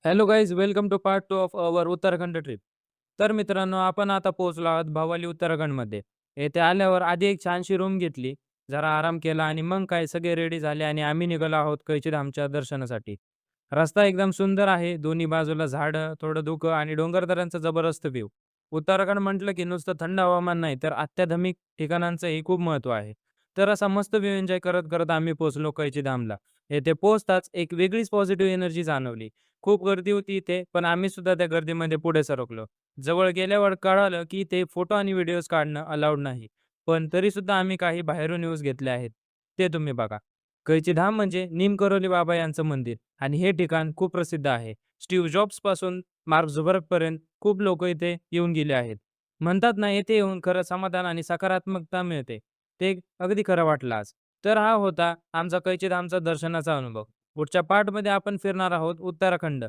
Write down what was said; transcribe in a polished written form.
Hello guys, welcome to part 2 of our Uttarakhand trip. तर मित्रांनो, आपण आता पोहोचलो आहोत भवाली उत्तराखंडमध्ये. येथे आल्यावर आधी एक छानशी रूम घेतली, जरा आराम केला आणि मग काय सगळे रेडी झाले आणि आम्ही निघालो आहोत कैची धामच्या दर्शनासाठी. रस्ता एकदम सुंदर आहे. दोन्ही बाजूला झाडं, थोडं धुकं आणि डोंगरदऱ्यांचा जबरदस्त व्ह्यू. उत्तराखंड म्हटलं की नुसतं थंड हवामान नाही, तर अत्याधुनिक ठिकाणांचंही खूप महत्त्व आहे. तर असा मस्त व्ह्यू एन्जॉय करत-करत आम्ही पोहोचलो कैची धामला. येथे पोहोचताच एक वेगळीच पॉझिटिव्ह एनर्जी जाणवली. खूप गर्दी होती इथे, पण आम्ही सुद्धा त्या गर्दीमध्ये पुढे सरकलो. जवळ गेल्यावर कळालं, की इथे फोटो आणि व्हिडिओज काढणं अलाउड नाही. पण तरीसुद्धा आम्ही काही बाहेरून व्ह्यूज घेतले आहेत. ते तुम्ही बघा. कैची धाम म्हणजे नीम बाबा यांचं मंदिर आणि हे ठिकाण खूप प्रसिद्ध आहे. स्टीव्ह जॉब्सपासून मार्क झुकरबर्गपर्यंत खूप लोकं इथे येऊन गेले आहेत. म्हणतात ना, येथे येऊन खरं समाधान आणि सकारात्मकता मिळते. ते अगदी खरं वाटलं आज. तर हा होता आमचा कैची धामचा दर्शनाचा अनुभव. पुढच्या पार्टमध्ये आपण फिरणार आहोत उत्तराखंड.